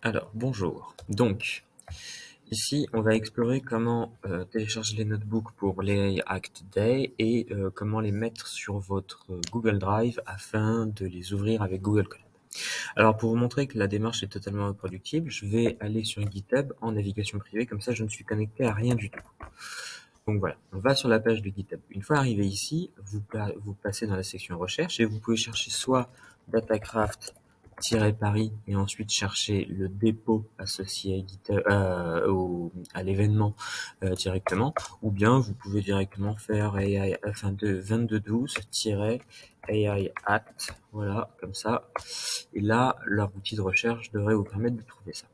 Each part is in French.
Alors, bonjour. Donc, ici, on va explorer comment télécharger les notebooks pour les Act Day et comment les mettre sur votre Google Drive afin de les ouvrir avec Google Colab. Alors, pour vous montrer que la démarche est totalement reproductible, je vais aller sur GitHub en navigation privée, comme ça je ne suis connecté à rien du tout. Donc voilà, on va sur la page de GitHub. Une fois arrivé ici, vous passez dans la section recherche et vous pouvez chercher soit Datacraft-Paris et ensuite chercher le dépôt associé à l'événement directement, ou bien vous pouvez directement faire AI, enfin de 2212-AI Act, voilà, comme ça. Et là, leur outil de recherche devrait vous permettre de trouver ça.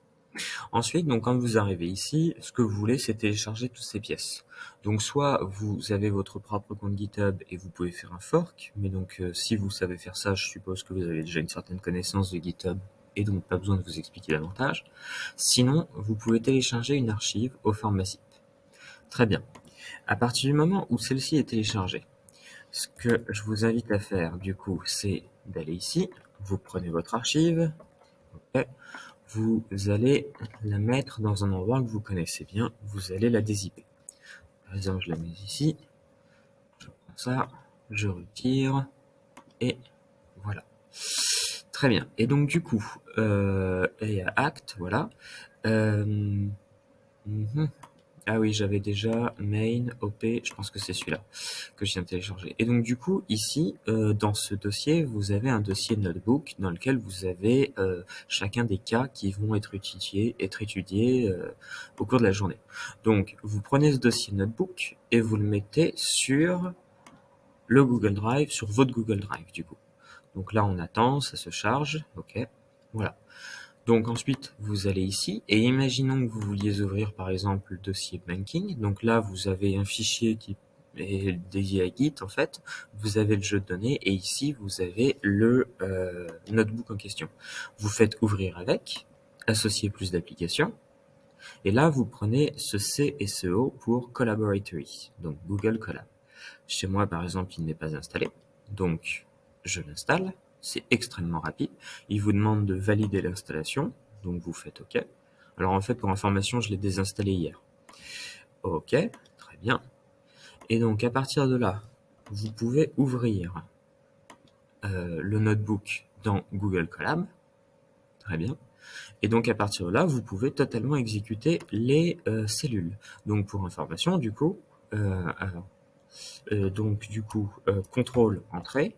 Ensuite, donc quand vous arrivez ici, ce que vous voulez, c'est télécharger toutes ces pièces. Donc soit vous avez votre propre compte GitHub et vous pouvez faire un fork, mais donc si vous savez faire ça, je suppose que vous avez déjà une certaine connaissance de GitHub et donc pas besoin de vous expliquer davantage. Sinon, vous pouvez télécharger une archive au format zip. Très bien. À partir du moment où celle-ci est téléchargée, ce que je vous invite à faire, du coup, c'est d'aller ici, vous prenez votre archive, okay, vous allez la mettre dans un endroit que vous connaissez bien, vous allez la dézipper. Par exemple, je la mets ici, je prends ça, je retire, et voilà. Très bien. Et donc du coup, Act, voilà. Ah oui, j'avais déjà main, OP, je pense que c'est celui-là que je viens de télécharger. Et donc du coup, ici, dans ce dossier, vous avez un dossier notebook dans lequel vous avez chacun des cas qui vont être étudiés au cours de la journée. Donc, vous prenez ce dossier notebook et vous le mettez sur le Google Drive, sur votre Google Drive du coup. Donc là, on attend, ça se charge, ok, voilà. Donc ensuite, vous allez ici, et imaginons que vous vouliez ouvrir par exemple le dossier banking. Donc là, vous avez un fichier qui est dédié à Git en fait. Vous avez le jeu de données, et ici, vous avez le notebook en question. Vous faites ouvrir avec, associer plus d'applications, et là, vous prenez ce C et ce O pour Collaboratory, donc Google Colab. Chez moi, par exemple, il n'est pas installé, donc je l'installe. C'est extrêmement rapide. Il vous demande de valider l'installation, donc vous faites OK. Alors en fait, pour information, je l'ai désinstallé hier. OK, très bien. Et donc à partir de là, vous pouvez ouvrir le notebook dans Google Colab. Très bien. Et donc à partir de là, vous pouvez totalement exécuter les cellules. Donc pour information, du coup, contrôle entrée.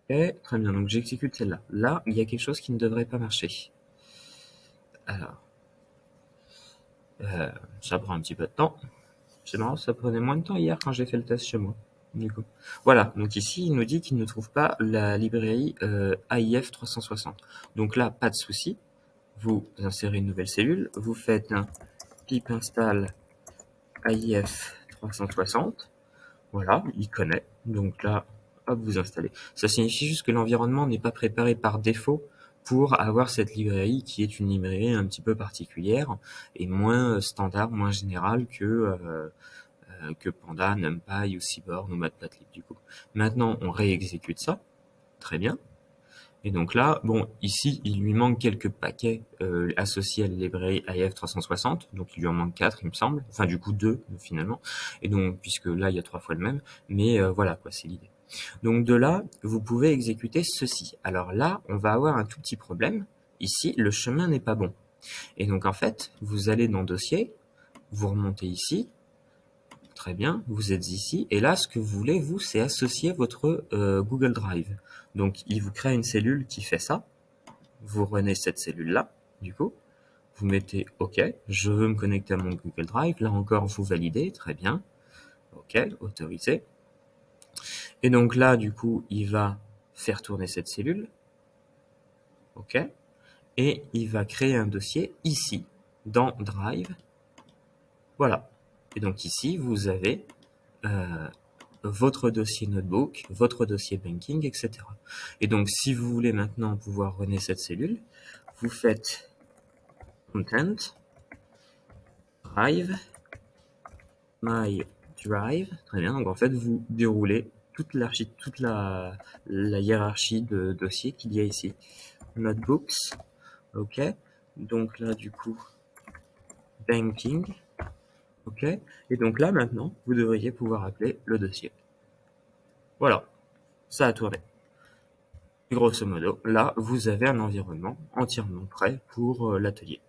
Ok, très bien, donc j'exécute celle-là. Là, il y a quelque chose qui ne devrait pas marcher. Alors, ça prend un petit peu de temps. C'est marrant, ça prenait moins de temps hier quand j'ai fait le test chez moi. Du coup. Voilà, donc ici, il nous dit qu'il ne trouve pas la librairie AIF 360. Donc là, pas de souci. Vous insérez une nouvelle cellule, vous faites un pip install AIF 360. Voilà, il connaît. Donc là, hop, vous installez. Ça signifie juste que l'environnement n'est pas préparé par défaut pour avoir cette librairie qui est une librairie un petit peu particulière et moins standard, moins générale que Panda, NumPy ou Seaborn ou Matplotlib du coup. Maintenant, on réexécute ça. Très bien. Et donc là, bon, ici, il lui manque quelques paquets associés à la librairie AIF 360, donc il lui en manque 4, il me semble, enfin du coup 2 finalement, et donc puisque là il y a 3 fois le même, mais voilà quoi, c'est l'idée. Donc de là, vous pouvez exécuter ceci. Alors là, on va avoir un tout petit problème, ici le chemin n'est pas bon. Et donc en fait, vous allez dans Dossier, vous remontez ici, très bien, vous êtes ici, et là, ce que vous voulez, vous, c'est associer votre Google Drive. Donc, il vous crée une cellule qui fait ça. Vous renez cette cellule-là, du coup. Vous mettez OK, je veux me connecter à mon Google Drive. Là encore, vous validez, très bien. OK, autorisé. Et donc là, du coup, il va faire tourner cette cellule. OK. Et il va créer un dossier ici, dans Drive. Voilà. Et donc ici, vous avez votre dossier notebook, votre dossier banking, etc. Et donc, si vous voulez maintenant pouvoir runner cette cellule, vous faites content, drive, my drive, très bien. Donc, en fait, vous déroulez toute la hiérarchie de dossiers qu'il y a ici. Notebooks, OK. Donc là, du coup, banking. OK. Et donc là, maintenant, vous devriez pouvoir appeler le dossier. Voilà. Ça a tourné. Grosso modo, là, vous avez un environnement entièrement prêt pour l'atelier.